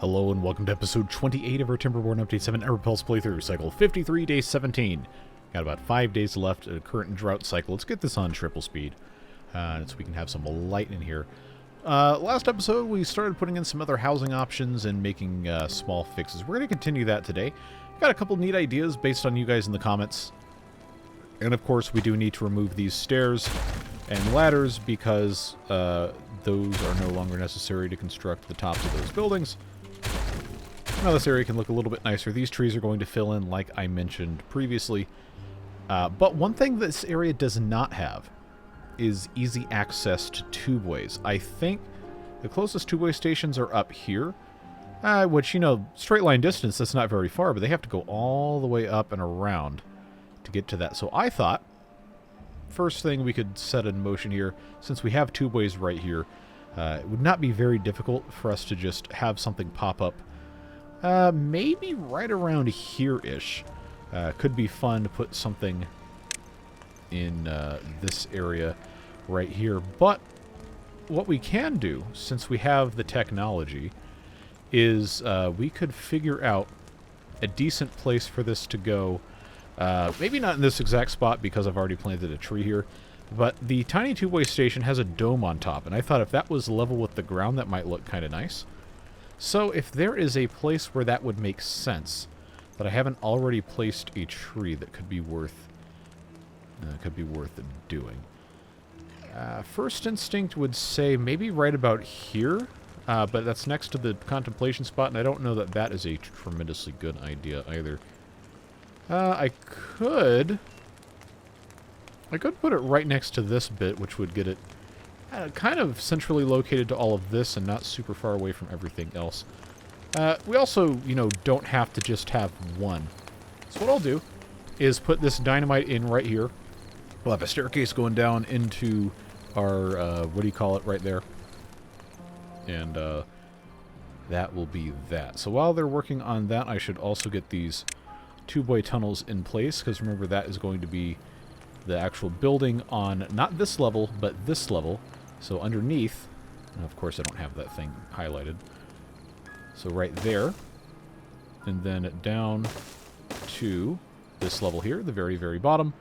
Hello and welcome to episode 28 of our Timberborn Update 7 Emberpelts playthrough, cycle 53, day 17. Got about 5 days left at a current drought cycle. Let's get this on triple speed so we can have some light in here. Last episode we started putting in some other housing options and making small fixes. We're going to continue that today. Got a couple neat ideas based on you guys in the comments. And of course we do need to remove these stairs and ladders because those are no longer necessary to construct the tops of those buildings. Now this area can look a little bit nicer. These trees are going to fill in like I mentioned previously. But one thing this area does not have is easy access to tubeways. I think the closest tubeway stations are up here. Which, you know, straight line distance, that's not very far, but they have to go all the way up and around to get to that. So I thought, first thing we could set in motion here, since we have tubeways right here, it would not be very difficult for us to just have something pop up maybe right around here-ish. Could be fun to put something in this area right here. But what we can do, since we have the technology, is we could figure out a decent place for this to go. Maybe not in this exact spot because I've already planted a tree here. But the tiny two-way station has a dome on top, and I thought if that was level with the ground, that might look kind of nice. So if there is a place where that would make sense, that I haven't already placed a tree that could be worth doing. First instinct would say maybe right about here, but that's next to the contemplation spot, and I don't know that that is a tremendously good idea either. I could put it right next to this bit, which would get it kind of centrally located to all of this and not super far away from everything else. We also, you know, don't have to just have one. So what I'll do is put this dynamite in right here. We'll have a staircase going down into our, what do you call it, right there. And that will be that. So while they're working on that, I should also get these tubeway tunnels in place, because remember that is going to be the actual building on not this level, but this level. So underneath, and of course I don't have that thing highlighted. So right there, and then down to this level here, the very, very bottom.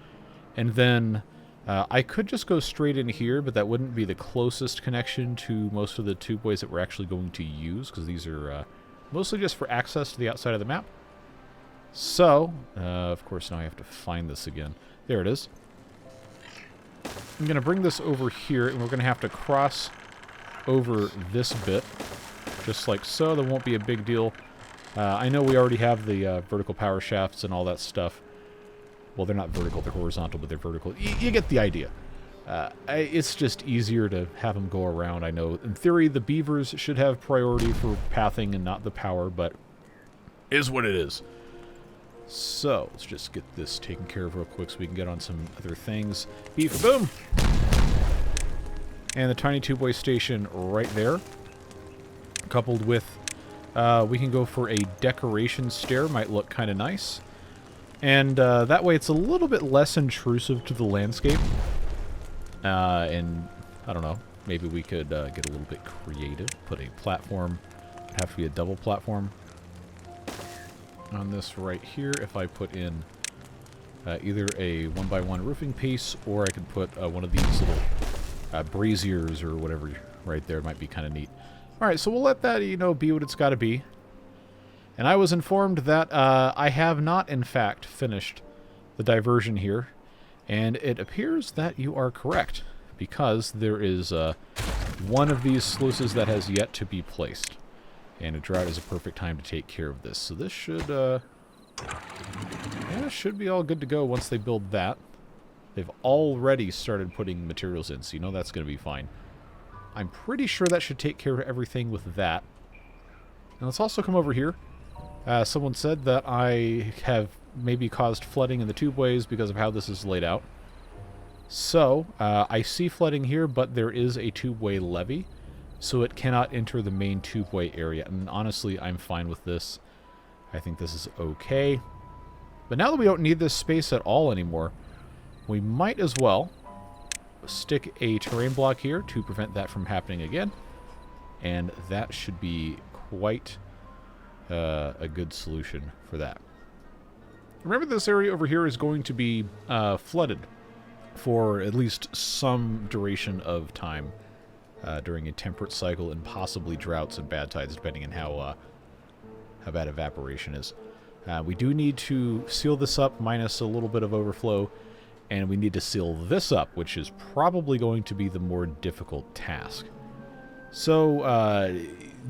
And then I could just go straight in here, but that wouldn't be the closest connection to most of the tubeways that we're actually going to use, because these are mostly just for access to the outside of the map. So, of course now I have to find this again. There it is. I'm going to bring this over here, and we're going to have to cross over this bit, just like so. There won't be a big deal. I know we already have the vertical power shafts and all that stuff. Well, they're not vertical, they're horizontal, but they're vertical. You get the idea. It's just easier to have them go around, I know. In theory, the Beavers should have priority for pathing and not the power, but it is what it is. So, let's just get this taken care of real quick so we can get on some other things. Beef, boom! And the tiny tubeway station right there. Coupled with, we can go for a decoration stair, might look kind of nice. And that way it's a little bit less intrusive to the landscape. And, I don't know, maybe we could get a little bit creative. Put a platform, it'd have to be a double platform on this right here. If I put in either a 1x1 roofing piece, or I could put one of these little braziers or whatever right there. It might be kind of neat. Alright, so we'll let that, you know, be what it's got to be. And I was informed that I have not, in fact, finished the diversion here. And it appears that you are correct, because there is one of these sluices that has yet to be placed. And a drought is a perfect time to take care of this. So this should, yeah, should be all good to go once they build that. They've already started putting materials in, so you know that's going to be fine. I'm pretty sure that should take care of everything with that. Now let's also come over here. Someone said that I have maybe caused flooding in the tubeways because of how this is laid out. So, I see flooding here, but there is a tubeway levee. So it cannot enter the main tubeway area. And honestly, I'm fine with this. I think this is okay. But now that we don't need this space at all anymore, we might as well stick a terrain block here to prevent that from happening again. And that should be quite a good solution for that. Remember, this area over here is going to be flooded for at least some duration of time during a temperate cycle and possibly droughts and bad tides, depending on how bad evaporation is. We do need to seal this up minus a little bit of overflow, and we need to seal this up, which is probably going to be the more difficult task. So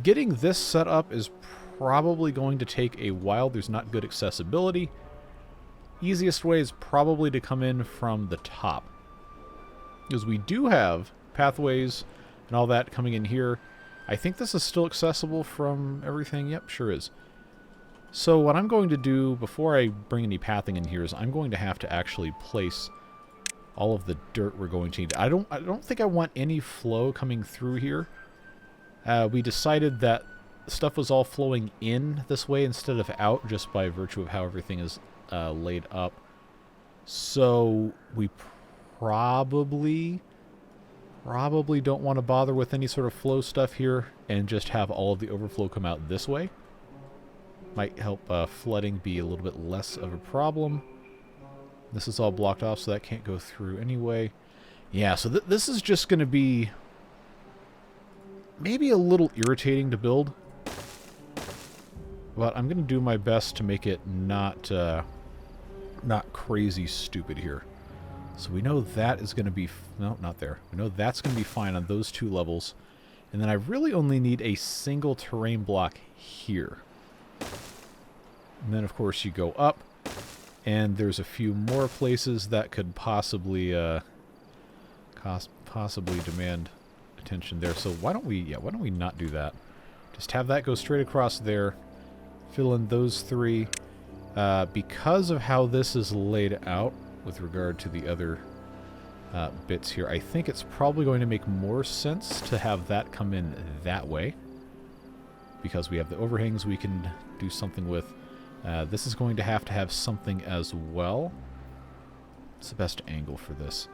getting this set up is probably going to take a while. There's not good accessibility. Easiest way is probably to come in from the top, because we do have pathways and all that coming in here. I think this is still accessible from everything. Yep, sure is. So what I'm going to do before I bring any pathing in here is I'm going to have to actually place all of the dirt we're going to need. I don't think I want any flow coming through here. We decided that stuff was all flowing in this way instead of out, just by virtue of how everything is laid up. So we probably don't want to bother with any sort of flow stuff here and just have all of the overflow come out this way. Might help flooding be a little bit less of a problem. This is all blocked off, so that can't go through anyway. Yeah, so this is just going to be maybe a little irritating to build, but I'm going to do my best to make it not crazy stupid here. So we know that is going to be... no, not there. We know that's going to be fine on those two levels. And then I really only need a single terrain block here. And then, of course, you go up, and there's a few more places that could possibly demand attention there. So why don't we not do that? Just have that go straight across there. Fill in those three. Because of how this is laid out with regard to the other bits here, I think it's probably going to make more sense to have that come in that way, because we have the overhangs we can do something with. This is going to have something as well. It's the best angle for this.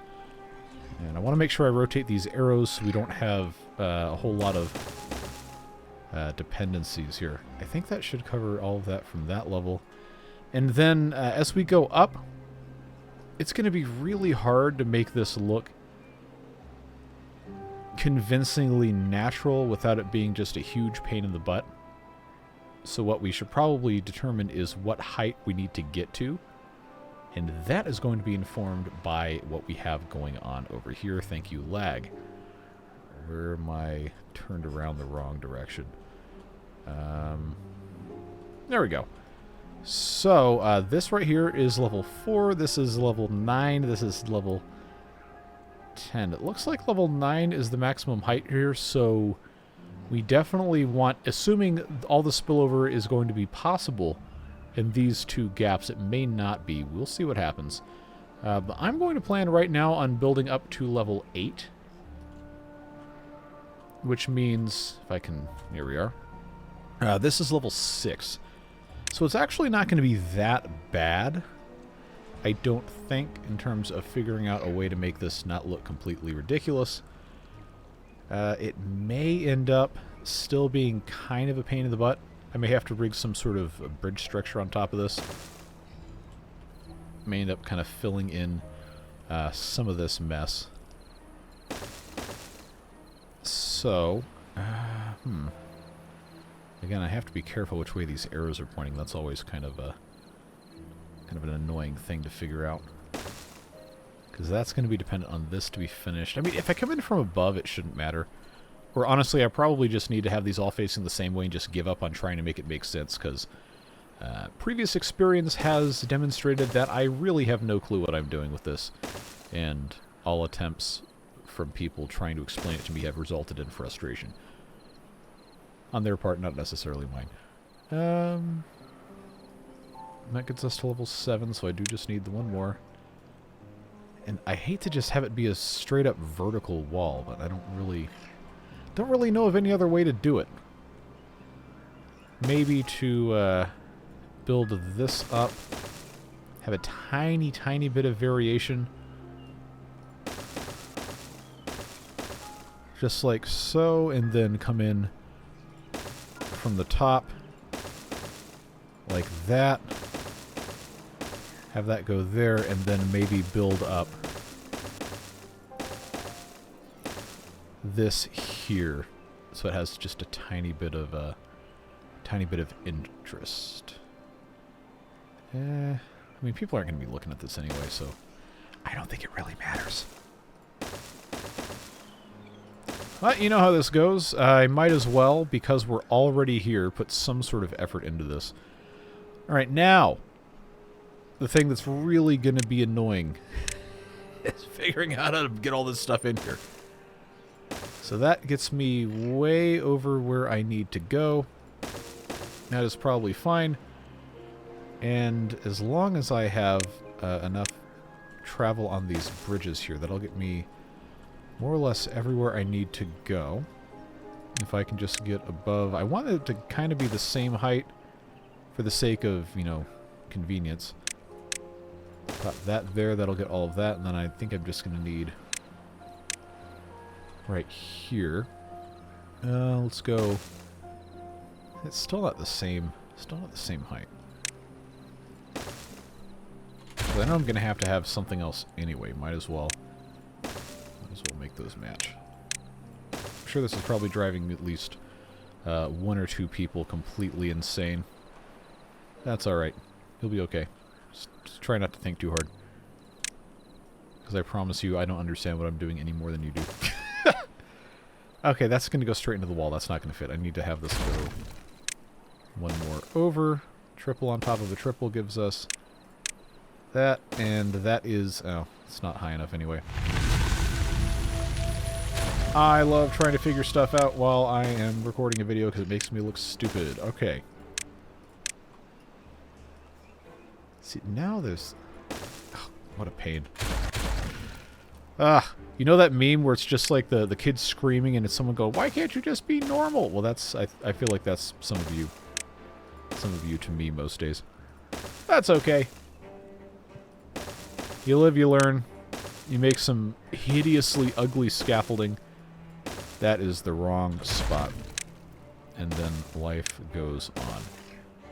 And I want to make sure I rotate these arrows so we don't have a whole lot of dependencies here. I think that should cover all of that from that level. And then as we go up, it's going to be really hard to make this look convincingly natural without it being just a huge pain in the butt. So what we should probably determine is what height we need to get to. And that is going to be informed by what we have going on over here. Thank you, lag. Where am I turned around the wrong direction? There we go. So this right here is level 4. This is level 9. This is level 10. It looks like level 9 is the maximum height here, so we definitely want, assuming all the spillover is going to be possible in these two gaps. It may not be. We'll see what happens. But I'm going to plan right now on building up to level 8. Which means, if I can, here we are. This is level 6. So it's actually not going to be that bad, I don't think, in terms of figuring out a way to make this not look completely ridiculous. It may end up still being kind of a pain in the butt. I may have to rig some sort of bridge structure on top of this. May end up kind of filling in some of this mess. So, again, I have to be careful which way these arrows are pointing. That's always kind of an annoying thing to figure out, because that's going to be dependent on this to be finished. I mean, if I come in from above, it shouldn't matter. Or honestly, I probably just need to have these all facing the same way and just give up on trying to make it make sense, because previous experience has demonstrated that I really have no clue what I'm doing with this, and all attempts from people trying to explain it to me have resulted in frustration. On their part, not necessarily mine. That gets us to level 7, so I do just need the one more. And I hate to just have it be a straight up vertical wall, but I don't really know of any other way to do it. Maybe to build this up, have a tiny, tiny bit of variation. Just like so, and then come in from the top like that. Have that go there, and then maybe build up this here, so it has just a tiny bit of interest. I mean, people aren't going to be looking at this anyway, so I don't think it really matters. But you know how this goes. I might as well, because we're already here, put some sort of effort into this. Alright, now, the thing that's really going to be annoying is figuring out how to get all this stuff in here. So that gets me way over where I need to go. That is probably fine. And as long as I have enough travel on these bridges here, that'll get me more or less everywhere I need to go. If I can just get above... I want it to kind of be the same height for the sake of, you know, convenience. Got that there, that'll get all of that, and then I think I'm just going to need... right here. Let's go... It's still not the same height. But I know I'm going to have something else anyway. Might as well make those match. I'm sure this is probably driving at least one or two people completely insane. That's alright. You'll be okay. Just try not to think too hard. Because I promise you, I don't understand what I'm doing any more than you do. Okay, that's going to go straight into the wall. That's not going to fit. I need to have this go one more over. Triple on top of a triple gives us that, and that is... oh, it's not high enough anyway. I love trying to figure stuff out while I am recording a video because it makes me look stupid. Okay. See, now there's... oh, what a pain. You know that meme where it's just like the kids screaming and it's someone go, why can't you just be normal? Well, that's... I feel like that's some of you. Some of you to me most days. That's okay. You live, you learn. You make some hideously ugly scaffolding. That is the wrong spot. And then life goes on.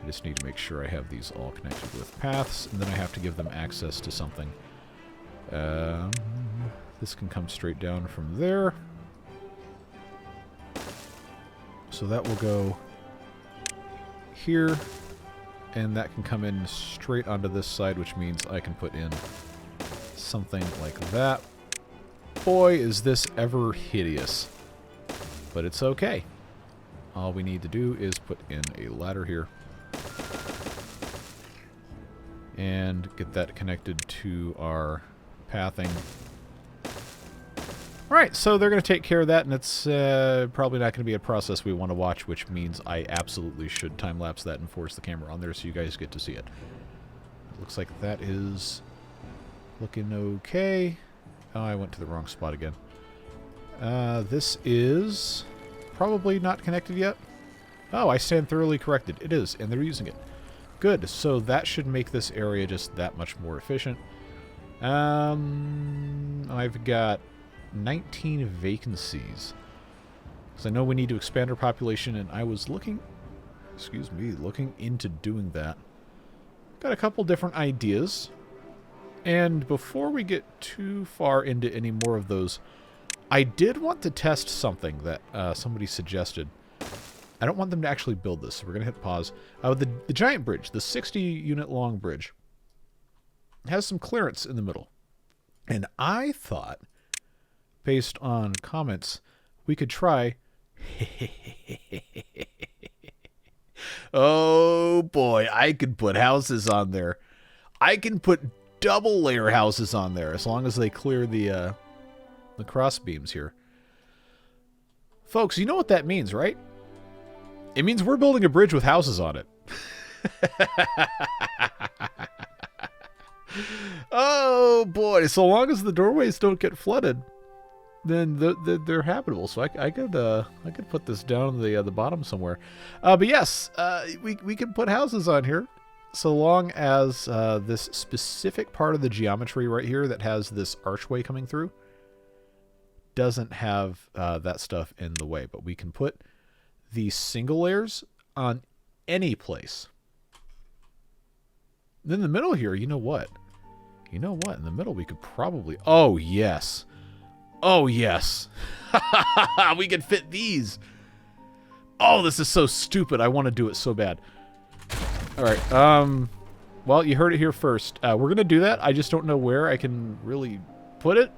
I just need to make sure I have these all connected with paths, and then I have to give them access to something. This can come straight down from there. So that will go here, and that can come in straight onto this side, which means I can put in something like that. Boy, is this ever hideous. But it's okay. All we need to do is put in a ladder here. And get that connected to our pathing. Alright, so they're going to take care of that, and it's probably not going to be a process we want to watch, which means I absolutely should time-lapse that and force the camera on there so you guys get to see it. It looks like that is looking okay. Oh, I went to the wrong spot again. This is probably not connected yet. Oh, I stand thoroughly corrected. It is, and they're using it. Good, so that should make this area just that much more efficient. I've got 19 vacancies. Because I know we need to expand our population, and I was looking into doing that. Got a couple different ideas. And before we get too far into any more of those, I did want to test something that somebody suggested. I don't want them to actually build this, so we're going to hit pause. The giant bridge, the 60-unit long bridge, has some clearance in the middle. And I thought, based on comments, we could try... oh boy, I could put houses on there. I can put double layer houses on there, as long as they clear the cross beams here. Folks, you know what that means, right? It means we're building a bridge with houses on it. Oh boy, so long as the doorways don't get flooded, then they're habitable. So I could put this down the bottom somewhere. But yes, we can put houses on here, so long as this specific part of the geometry right here that has this archway coming through doesn't have that stuff in the way. But we can put these single layers on any place. Then in the middle here, you know what? You know what? In the middle, we could probably... Oh, yes. Oh, yes. We could fit these. Oh, this is so stupid. I want to do it so bad. All right. Well, you heard it here first. We're going to do that. I just don't know where I can really put it.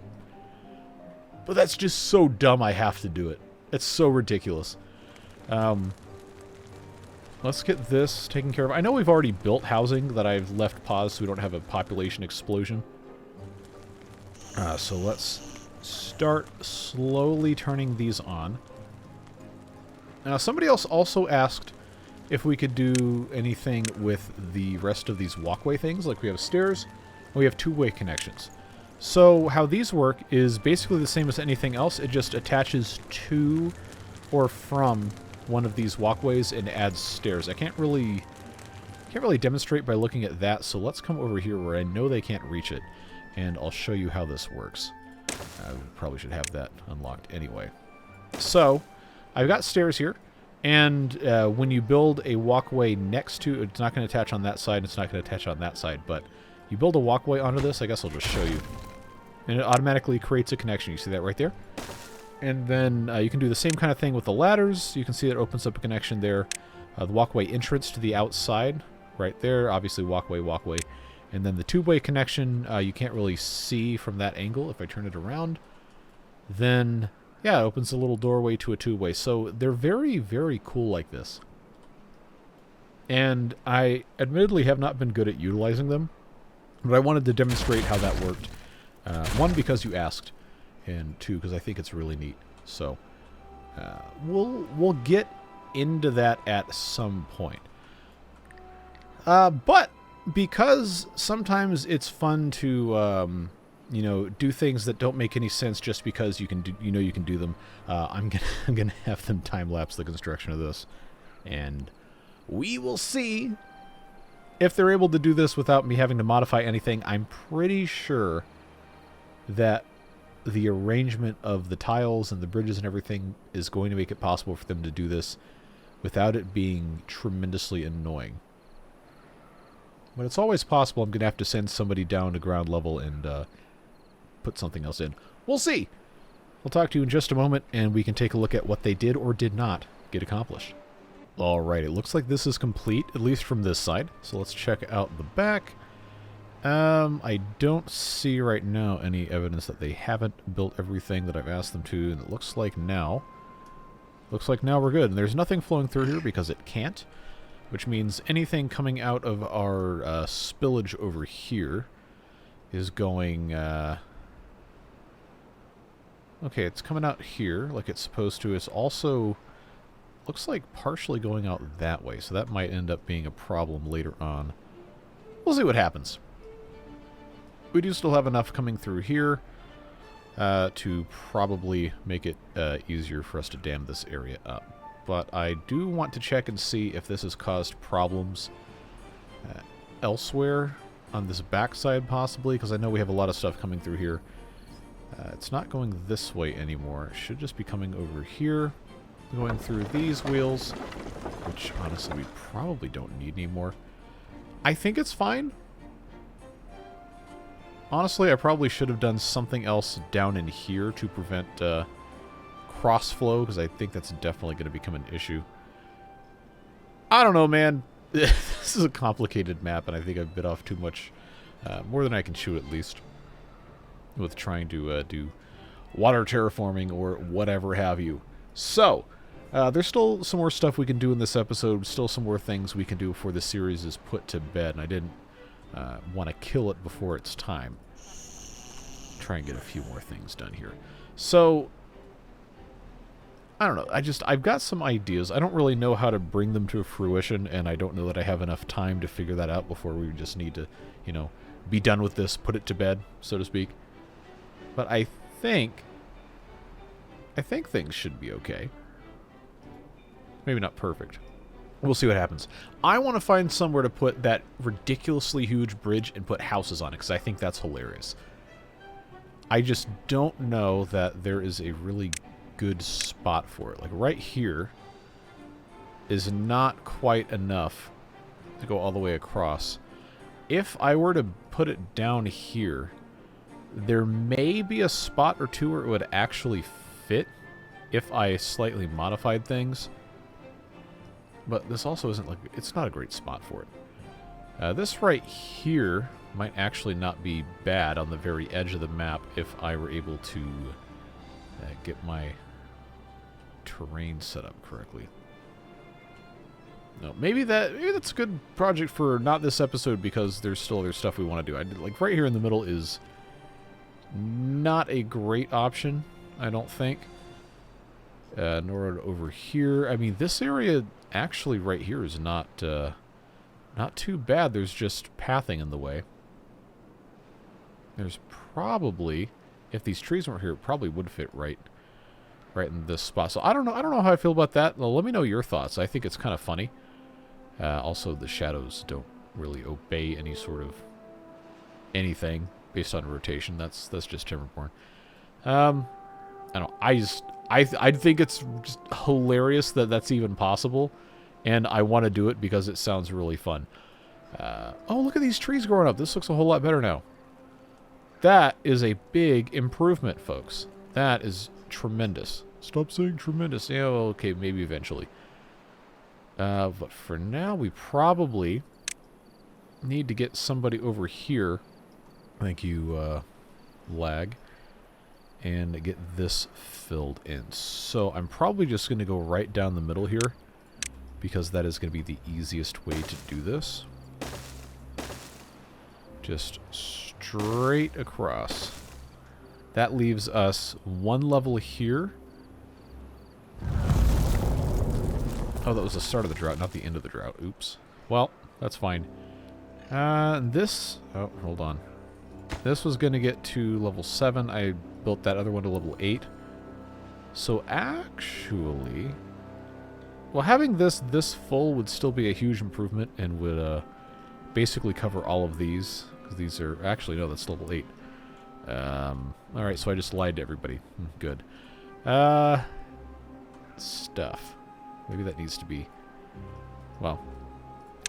But that's just so dumb I have to do it. It's so ridiculous. Let's get this taken care of. I know we've already built housing that I've left paused so we don't have a population explosion. So let's start slowly turning these on. Now, somebody else also asked if we could do anything with the rest of these walkway things. Like we have stairs, and we have two-way connections. So how these work is basically the same as anything else. It just attaches to or from one of these walkways and adds stairs. I can't really demonstrate by looking at that, so let's come over here where I know they can't reach it, and I'll show you how this works. I probably should have that unlocked anyway. So, I've got stairs here, and when you build a walkway next to... It's not going to attach on that side, it's not going to attach on that side, but you build a walkway onto this, I guess I'll just show you. And it automatically creates a connection. You see that right there? And then you can do the same kind of thing with the ladders. You can see it opens up a connection there. The walkway entrance to the outside, right there. Obviously, walkway, walkway. And then the two-way connection, you can't really see from that angle. If I turn it around, then, yeah, it opens a little doorway to a two-way. So they're very, very cool like this. And I admittedly have not been good at utilizing them, but I wanted to demonstrate how that worked. One, because you asked. And two, because I think it's really neat. So, we'll get into that at some point. But because sometimes it's fun to, you know, do things that don't make any sense just because you can do, you can do them. I'm gonna have them time lapse the construction of this, and we will see if they're able to do this without me having to modify anything. I'm pretty sure that the arrangement of the tiles and the bridges and everything is going to make it possible for them to do this without it being tremendously annoying. But it's always possible. I'm going to have to send somebody down to ground level and put something else in. We'll see. We'll talk to you in just a moment, and we can take a look at what they did or did not get accomplished. Alright, it looks like this is complete, at least from this side. So let's check out the back. I don't see right now any evidence that they haven't built everything that I've asked them to, and it looks like now we're good. And there's nothing flowing through here because it can't, which means anything coming out of our spillage over here is going... okay, it's coming out here like it's supposed to. It's also... looks like partially going out that way, so that might end up being a problem later on. We'll see what happens. We do still have enough coming through here to probably make it easier for us to dam this area up. But I do want to check and see if this has caused problems elsewhere on this backside possibly, because I know we have a lot of stuff coming through here. It's not going this way anymore. It should just be coming over here, going through these wheels, which honestly we probably don't need anymore. I think it's fine. Honestly, I probably should have done something else down in here to prevent cross-flow, because I think that's definitely going to become an issue. I don't know, man. This is a complicated map, and I think I've bit off too much, more than I can chew at least, with trying to do water terraforming or whatever have you. So, there's still some more stuff we can do in this episode, still some more things we can do before the series is put to bed, and I didn't want to kill it before it's time. Try and get a few more things done here. So, I don't know. I've got some ideas. I don't really know how to bring them to fruition, and I don't know that I have enough time to figure that out before we just need to, you know, be done with this, put it to bed, so to speak. But I think things should be okay. Maybe not perfect. We'll see what happens. I want to find somewhere to put that ridiculously huge bridge and put houses on it, because I think that's hilarious. I just don't know that there is a really good spot for it. Like right here is not quite enough to go all the way across. if I were to put it down here, there may be a spot or two where it would actually fit if I slightly modified things. But this also isn't like, it's not a great spot for it. This right here might actually not be bad on the very edge of the map if I were able to get my terrain set up correctly. No, maybe that's a good project for not this episode because there's still other stuff we want to do. Like right here in the middle is not a great option, I don't think. Nor over here. I mean, this area actually right here is not too bad. There's just pathing in the way. There's probably, if these trees weren't here, it probably would fit right in this spot. So I don't know how I feel about that. Well, let me know your thoughts. I think it's kind of funny. Also, the shadows don't really obey any sort of anything based on rotation. That's just Timberborn. I don't. I think it's just hilarious that that's even possible, and I want to do it because it sounds really fun. Oh, look at these trees growing up. This looks a whole lot better now. That is a big improvement, folks. That is tremendous. Stop saying tremendous. Yeah, well, okay, maybe eventually. But for now, we probably need to get somebody over here. Thank you, lag. And get this filled in. So I'm probably just going to go right down the middle here because that is going to be the easiest way to do this. Just straight across. That leaves us one level here. Oh, that was the start of the drought, not the end of the drought. Oops. Well, that's fine. This... Oh, hold on. This was going to get to level 7. I built that other one to level 8. So actually... Well, having this full would still be a huge improvement and would basically cover all of these. Because these are... Actually, no, that's level 8. Alright, so I just lied to everybody. Good. Stuff. Maybe that needs to be... Well,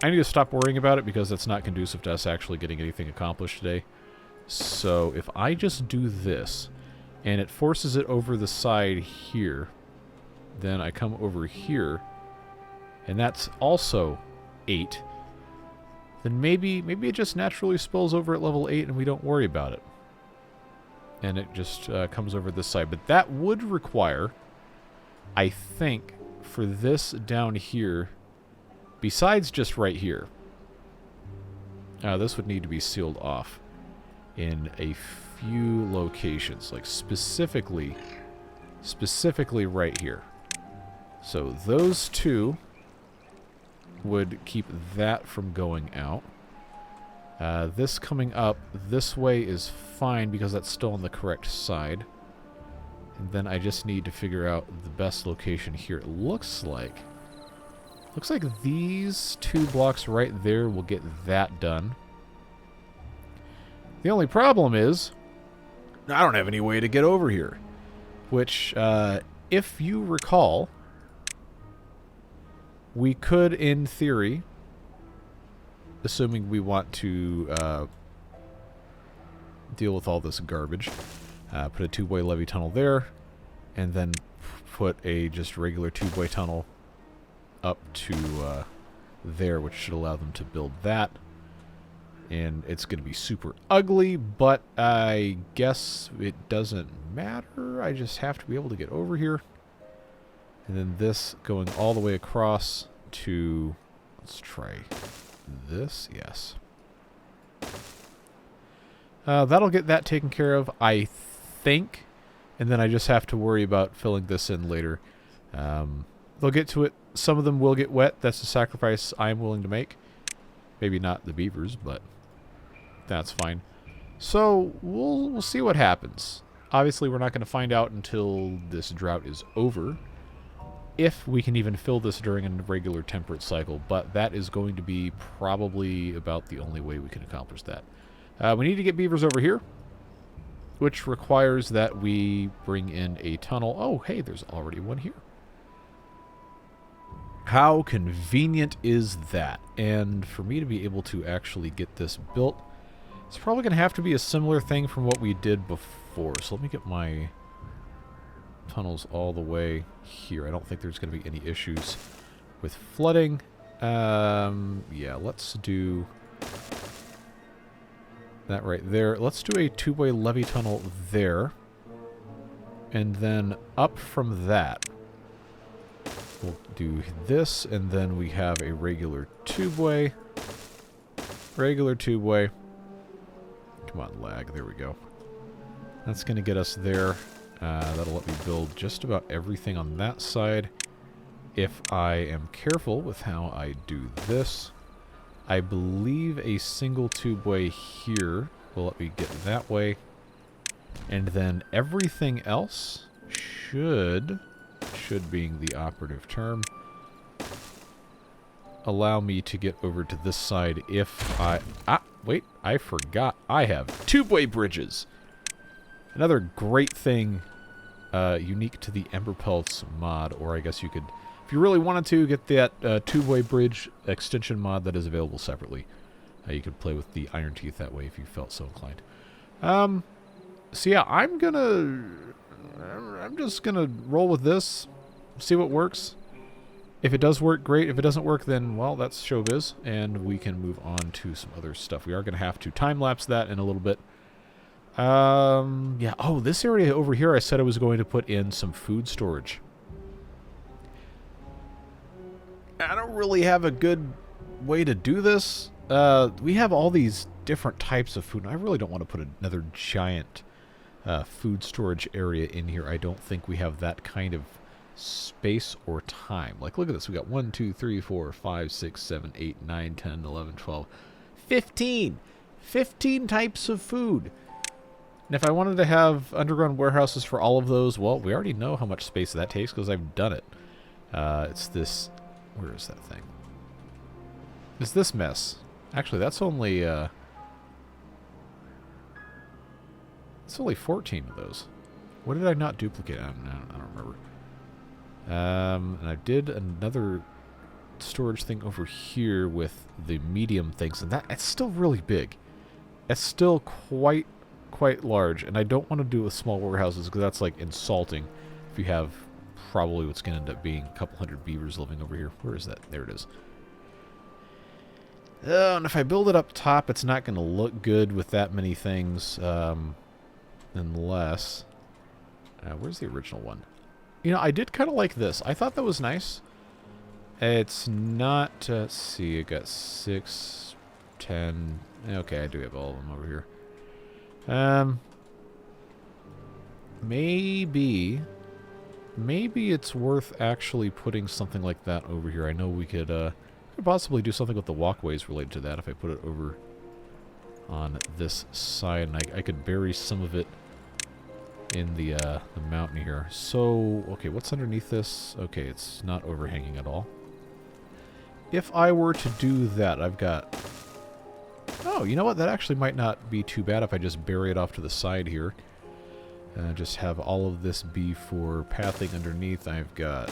I need to stop worrying about it because that's not conducive to us actually getting anything accomplished today. So if I just do this, and it forces it over the side here, then I come over here, and that's also 8, then maybe it just naturally spills over at level 8 and we don't worry about it. And it just comes over this side. But that would require, I think, for this down here, besides just right here, this would need to be sealed off in a few locations, like specifically right here. So those two would keep that from going out. This coming up this way is fine because that's still on the correct side. And then I just need to figure out the best location here. It looks like these 2 blocks right there will get that done. The only problem is I don't have any way to get over here. Which, if you recall, we could, in theory, assuming we want to deal with all this garbage, put a tubeway levee tunnel there, and then put a just regular tubeway tunnel up to there, which should allow them to build that. And it's going to be super ugly, but I guess it doesn't matter. I just have to be able to get over here. And then this going all the way across to... Let's try this. Yes. That'll get that taken care of, I think. And then I just have to worry about filling this in later. They'll get to it. Some of them will get wet. That's a sacrifice I'm willing to make. Maybe not the beavers, but that's fine. So we'll see what happens. Obviously, we're not going to find out until this drought is over, if we can even fill this during a regular temperate cycle. But that is going to be probably about the only way we can accomplish that. We need to get beavers over here, which requires that we bring in a tunnel. Oh, hey, there's already one here. How convenient is that? And for me to be able to actually get this built, it's probably going to have to be a similar thing from what we did before. So let me get my tunnels all the way here. I don't think there's going to be any issues with flooding. Yeah, let's do that right there. Let's do a two-way levee tunnel there. And then up from that, we'll do this, and then we have a regular tubeway. Regular tubeway. Come on, lag. There we go. That's going to get us there. That'll let me build just about everything on that side. If I am careful with how I do this, I believe a single tubeway here will let me get that way. And then everything else should being the operative term, allow me to get over to this side if I... wait, I forgot. I have tubeway bridges. Another great thing unique to the Emberpelts mod, or I guess you could, if you really wanted to, get that tubeway bridge extension mod that is available separately. You could play with the iron teeth that way if you felt so inclined. So yeah, I'm just gonna roll with this, see what works. If it does work, great. If it doesn't work, then, well, that's showbiz, and we can move on to some other stuff. We are going to have to time-lapse that in a little bit. Yeah. Oh, this area over here, I said I was going to put in some food storage. I don't really have a good way to do this. We have all these different types of food, and I really don't want to put another giant food storage area in here. I don't think we have that kind of space or time. Like, look at this. We got 1, 2, 3, 4, 5, 6, 7, 8, 9, 10, 11, 12, 15. 15 types of food. And if I wanted to have underground warehouses for all of those, well, we already know how much space that takes because I've done it. It's this... Where is that thing? It's this mess. Actually, that's only... it's only 14 of those. What did I not duplicate? I don't remember. And I did another storage thing over here with the medium things, and it's still really big. It's still quite large, and I don't want to do it with small warehouses because that's like insulting if you have probably what's going to end up being a couple hundred beavers living over here. Where is that? There it is. And if I build it up top, it's not going to look good with that many things, unless... where's the original one? You know, I did kind of like this. I thought that was nice. It's not... let's see, I got 6, 10... Okay, I do have all of them over here. Maybe it's worth actually putting something like that over here. I know we could possibly do something with the walkways related to that if I put it over on this side, and I could bury some of it in the mountain here. So, okay, what's underneath this? Okay, it's not overhanging at all. If I were to do that, I've got... Oh, you know what? That actually might not be too bad if I just bury it off to the side here. Just have all of this be for pathing underneath. I've got...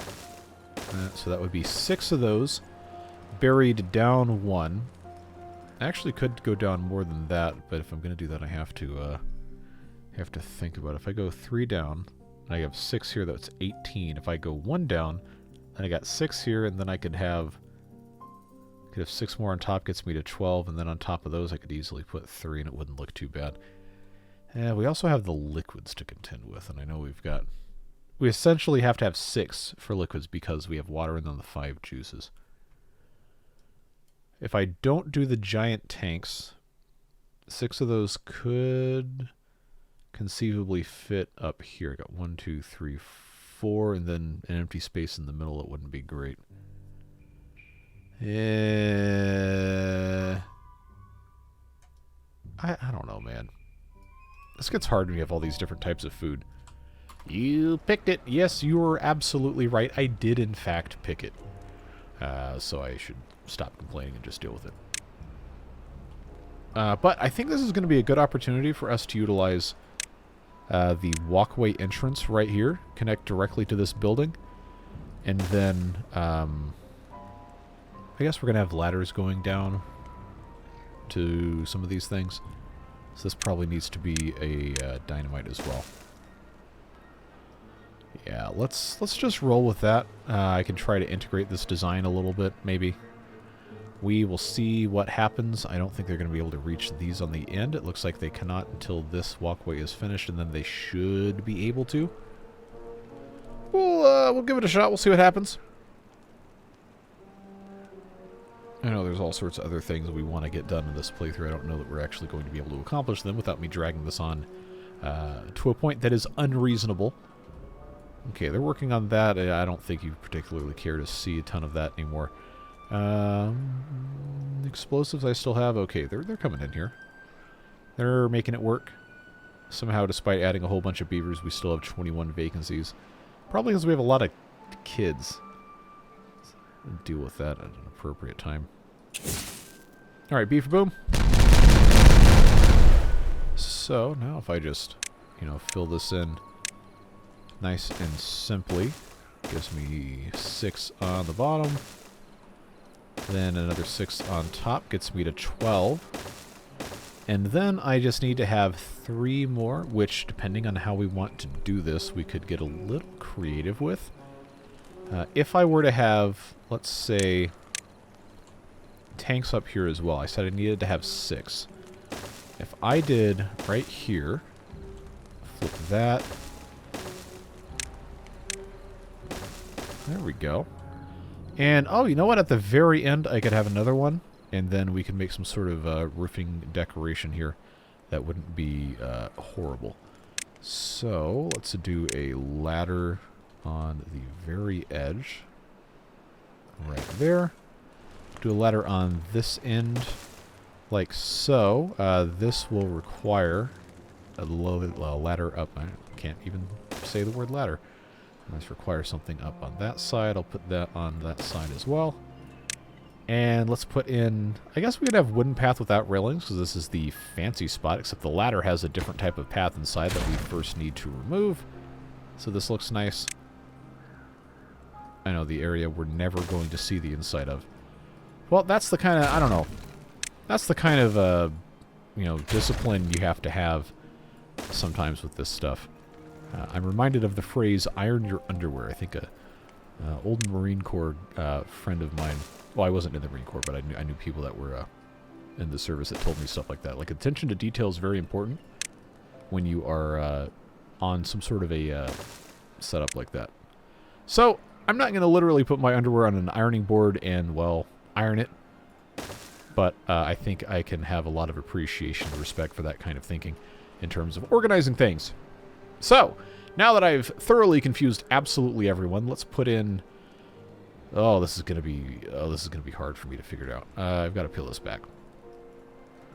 so that would be 6 of those. Buried down 1. I actually could go down more than that, but if I'm going to do that, I have to think about it. If I go 3 down, and I have 6 here, that's 18. If I go 1 down, then I got 6 here, and then I could have 6 more on top, gets me to 12, and then on top of those I could easily put 3, and it wouldn't look too bad. We also have the liquids to contend with, and I know we essentially have to have 6 for liquids because we have water and then the 5 juices. If I don't do the giant tanks, 6 of those could conceivably fit up here. I got 1, 2, 3, 4, and then an empty space in the middle. It wouldn't be great. I don't know, man. This gets hard when you have all these different types of food. You picked it. Yes, you were absolutely right. I did, in fact, pick it. So I should stop complaining and just deal with it. But I think this is going to be a good opportunity for us to utilize the walkway entrance right here. Connect directly to this building. And then I guess we're going to have ladders going down to some of these things. So this probably needs to be a dynamite as well. Yeah, let's just roll with that. I can try to integrate this design a little bit, maybe. We will see what happens. I don't think they're going to be able to reach these on the end. It looks like they cannot until this walkway is finished, and then they should be able to. We'll give it a shot. We'll see what happens. I know there's all sorts of other things we want to get done in this playthrough. I don't know that we're actually going to be able to accomplish them without me dragging this on to a point that is unreasonable. Okay, they're working on that. I don't think you particularly care to see a ton of that anymore. Explosives I still have. Okay, they're coming in here. They're making it work. Somehow, despite adding a whole bunch of beavers, we still have 21 vacancies. Probably because we have a lot of kids. We'll deal with that at an appropriate time. Alright, beaver boom. So, now if I just, fill this in nice and simply. Gives me 6 on the bottom. Then another 6 on top. Gets me to 12. And then I just need to have 3 more, which, depending on how we want to do this, we could get a little creative with. If I were to have, let's say, tanks up here as well. I said I needed to have 6. If I did right here, flip that. There we go. And, oh, you know what? At the very end, I could have another one. And then we can make some sort of roofing decoration here. That wouldn't be horrible. So, let's do a ladder on the very edge. Right there. Do a ladder on this end. Like so. This will require a ladder up. I can't even say the word ladder. Let's require something up on that side. I'll put that on that side as well. And let's put in... I guess we could have wooden path without railings, because this is the fancy spot, except the ladder has a different type of path inside that we first need to remove. So this looks nice. I know, the area we're never going to see the inside of. Well, that's the kind of... I don't know. That's the kind of, discipline you have to have sometimes with this stuff. I'm reminded of the phrase, iron your underwear. I think a old Marine Corps friend of mine, well, I wasn't in the Marine Corps, but I knew people that were in the service that told me stuff like that. Like, attention to detail is very important when you are on some sort of a setup like that. So, I'm not going to literally put my underwear on an ironing board and, well, iron it. But I think I can have a lot of appreciation and respect for that kind of thinking in terms of organizing things. So, now that I've thoroughly confused absolutely everyone, let's put in... Oh, this is going to be hard for me to figure it out. I've got to peel this back.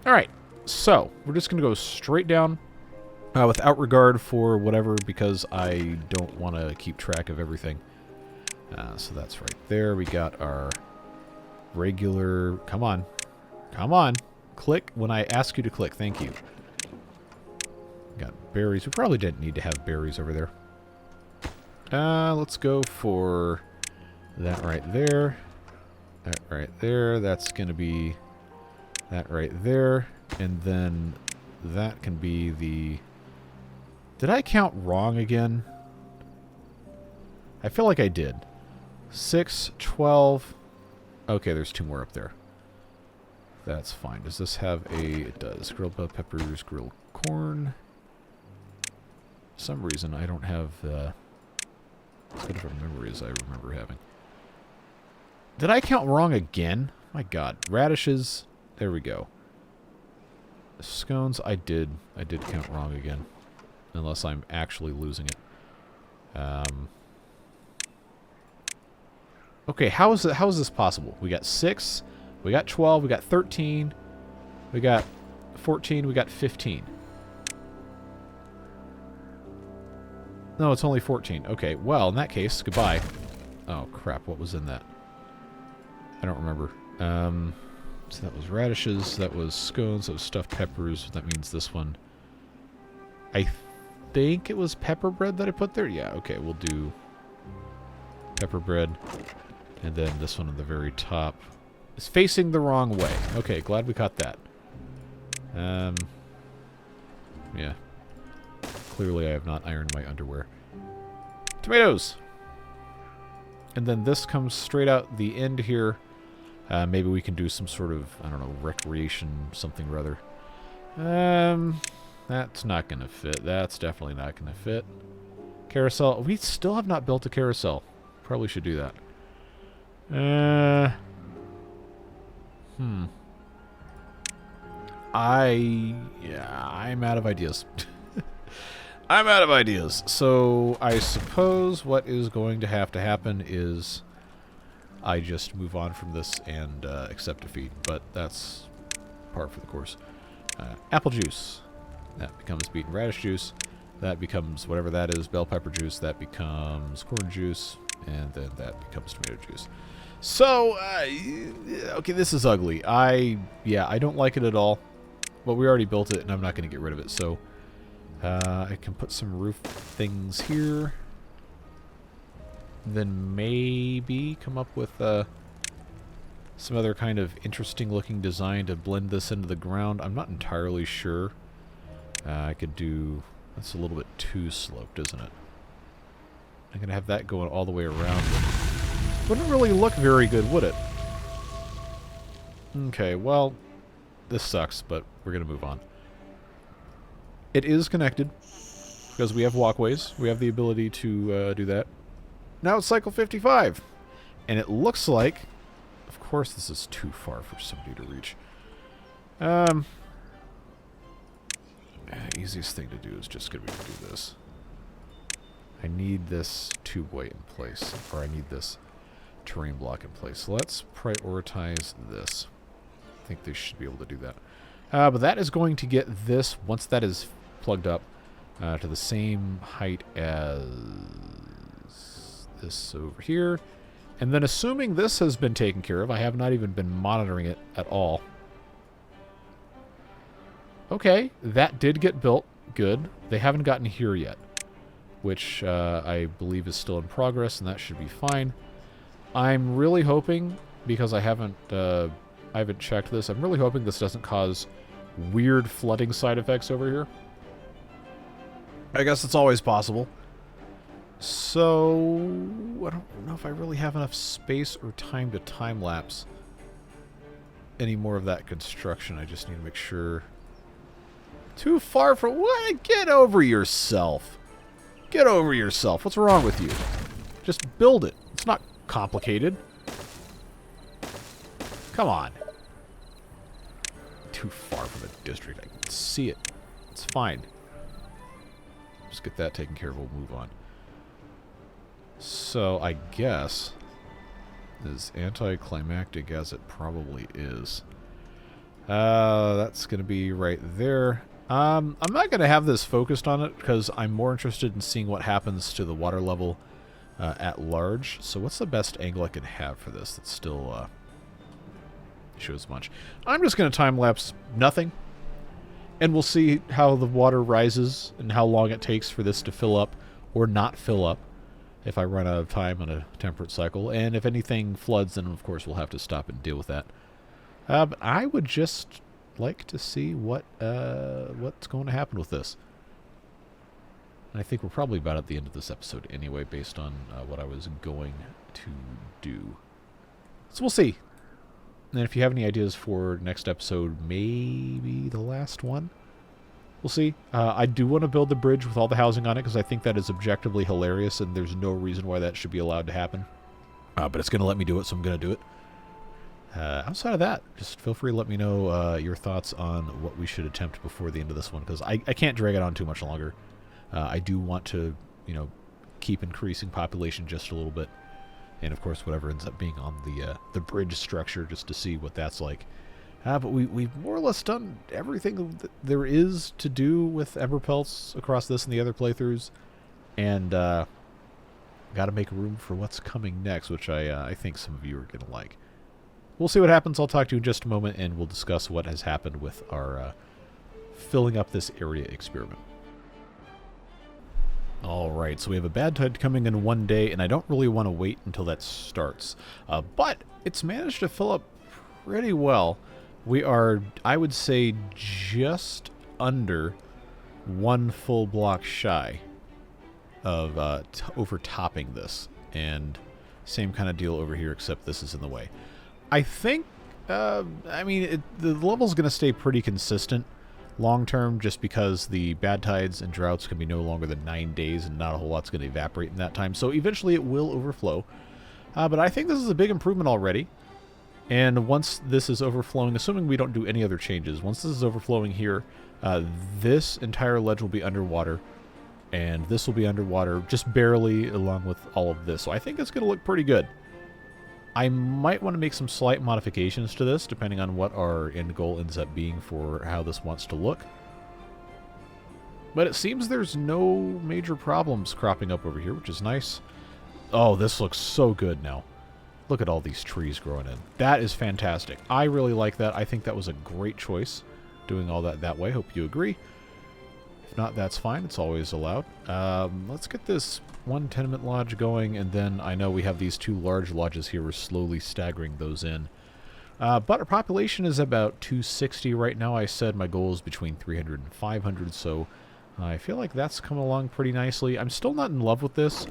Alright, so, we're just going to go straight down without regard for whatever, because I don't want to keep track of everything. So that's right there. We got our regular... Come on. Come on. Click when I ask you to click. Thank you. Got berries. We probably didn't need to have berries over there. Let's go for that right there. That right there. That's going to be that right there. And then that can be the... Did I count wrong again? I feel like I did. 6, 12... Okay, there's 2 more up there. That's fine. Does this have a... It does. Grilled bell peppers, grilled corn... For some reason, I don't have as good of a memory as I remember having. Did I count wrong again? My god. Radishes. There we go. Scones, I did count wrong again. Unless I'm actually losing it. Okay, how is this possible? We got 6, we got 12, we got 13, we got 14, we got 15. No, it's only 14. Okay, well, in that case, goodbye. Oh, crap, what was in that? I don't remember. So that was radishes, that was scones, that was stuffed peppers. That means this one. I think it was pepper bread that I put there? Yeah, okay, we'll do pepper bread. And then this one at the very top. is facing the wrong way. Okay, glad we caught that. Yeah. Clearly I have not ironed my underwear. Tomatoes! And then this comes straight out the end here. Maybe we can do some sort of, I don't know, recreation something or other. That's not going to fit. That's definitely not going to fit. Carousel. We still have not built a carousel. Probably should do that. I'm out of ideas. I'm out of ideas. So I suppose what is going to happen is I just move on from this and accept defeat. But that's par for the course. Apple juice. That becomes beaten radish juice. That becomes whatever that is, bell pepper juice. That becomes corn juice. And then that becomes tomato juice. So, okay, this is ugly. I don't like it at all. But we already built it, and I'm not going to get rid of it. So, I can put some roof things here. Then maybe come up with some other kind of interesting looking design to blend this into the ground. I'm not entirely sure. I could do... That's a little bit too sloped, isn't it? I'm going to have that going all the way around. Wouldn't really look very good, would it? Okay, well, this sucks, but we're going to move on. It is connected, because we have walkways. We have the ability to do that. Now it's cycle 55. And it looks like... Of course this is too far for somebody to reach. Easiest thing to do is just going to do this. I need this tubeway in place, or I need this terrain block in place. So let's prioritize this. I think they should be able to do that. But that is going to get this, once that is plugged up, to the same height as this over here. And then assuming this has been taken care of, I have not even been monitoring it at all. Okay, that did get built. Good. They haven't gotten here yet, which I believe is still in progress, and that should be fine. I'm really hoping, because I haven't checked this, I'm really hoping this doesn't cause weird flooding side effects over here. I guess it's always possible. So, I don't know if I really have enough space or time to time-lapse any more of that construction. I just need to make sure... Too far from... What? Get over yourself. Get over yourself. What's wrong with you? Just build it. It's not complicated. Come on. Too far from the district. I can see it. It's fine. Just get that taken care of. We'll move on. So, I guess, as anticlimactic as it probably is, that's going to be right there. I'm not going to have this focused on it because I'm more interested in seeing what happens to the water level at large. So what's the best angle I can have for this that still shows much? I'm just going to time-lapse nothing, and we'll see how the water rises and how long it takes for this to fill up or not fill up if I run out of time on a temperate cycle. And if anything floods, then of course we'll have to stop and deal with that. But I would just like to see what's going to happen with this. And I think we're probably about at the end of this episode anyway, based on what I was going to do. So we'll see. And if you have any ideas for next episode, maybe the last one, we'll see. I do want to build the bridge with all the housing on it because I think that is objectively hilarious and there's no reason why that should be allowed to happen. But it's going to let me do it, so I'm going to do it. Outside of that, just feel free to let me know your thoughts on what we should attempt before the end of this one, because I can't drag it on too much longer. I do want to, keep increasing population just a little bit, and of course whatever ends up being on the bridge structure, just to see what that's like. But we've more or less done everything that there is to do with Emberpelts across this and the other playthroughs, and got to make room for what's coming next, which I think some of you are going to like. We'll see what happens. I'll talk to you in just a moment, and we'll discuss what has happened with our filling up this area experiment. Alright, so we have a bad tide coming in one day, and I don't really want to wait until that starts. But it's managed to fill up pretty well. We are, I would say, just under 1 full block shy of overtopping this. And same kind of deal over here, except this is in the way. I think, I mean, the level's going to stay pretty consistent long term, just because the bad tides and droughts can be no longer than 9 days, and not a whole lot's going to evaporate in that time. So eventually it will overflow. But I think this is a big improvement already. And once this is overflowing, assuming we don't do any other changes, once this is overflowing here, this entire ledge will be underwater, and this will be underwater just barely along with all of this. So I think it's going to look pretty good. I might want to make some slight modifications to this, depending on what our end goal ends up being for how this wants to look. But it seems there's no major problems cropping up over here, which is nice. Oh, this looks so good now. Look at all these trees growing in. That is fantastic. I really like that. I think that was a great choice, doing all that way. Hope you agree. If not, that's fine. It's always allowed. Let's get this one tenement lodge going, and then I know we have these 2 large lodges here. We're slowly staggering those in. But our population is about 260 right now. I said my goal is between 300 and 500, so I feel like that's coming along pretty nicely. I'm still not in love with this,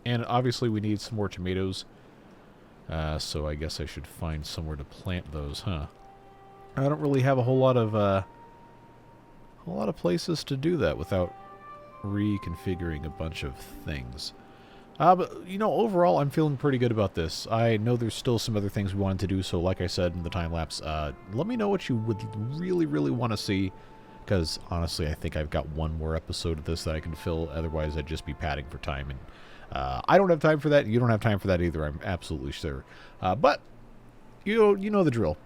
and obviously we need some more tomatoes. So I guess I should find somewhere to plant those, huh? I don't really have a whole lot of places to do that without reconfiguring a bunch of things. But, you know, overall, I'm feeling pretty good about this. I know there's still some other things we wanted to do, so like I said in the time-lapse, let me know what you would really, really want to see, because honestly, I think I've got one more episode of this that I can fill. Otherwise, I'd just be padding for time, and I don't have time for that. You don't have time for that either, I'm absolutely sure. But, you know the drill.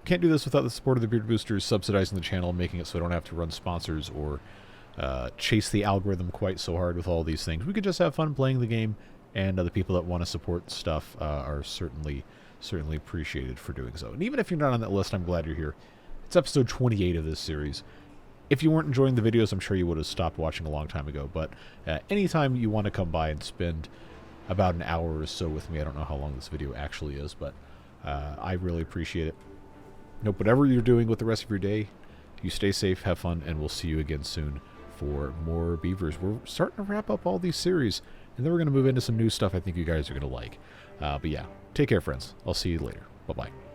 Can't do this without the support of the Beard Boosters subsidizing the channel, making it so I don't have to run sponsors or chase the algorithm quite so hard with all these things. We could just have fun playing the game, and the people that want to support stuff are certainly appreciated for doing so. And even if you're not on that list, I'm glad you're here. It's episode 28 of this series. If you weren't enjoying the videos, I'm sure you would have stopped watching a long time ago. But anytime you want to come by and spend about an hour or so with me, I don't know how long this video actually is, but I really appreciate it. Nope, whatever you're doing with the rest of your day, you stay safe, have fun, and we'll see you again soon for more Beavers. We're starting to wrap up all these series, and then we're going to move into some new stuff I think you guys are going to like. But yeah, take care, friends. I'll see you later. Bye-bye.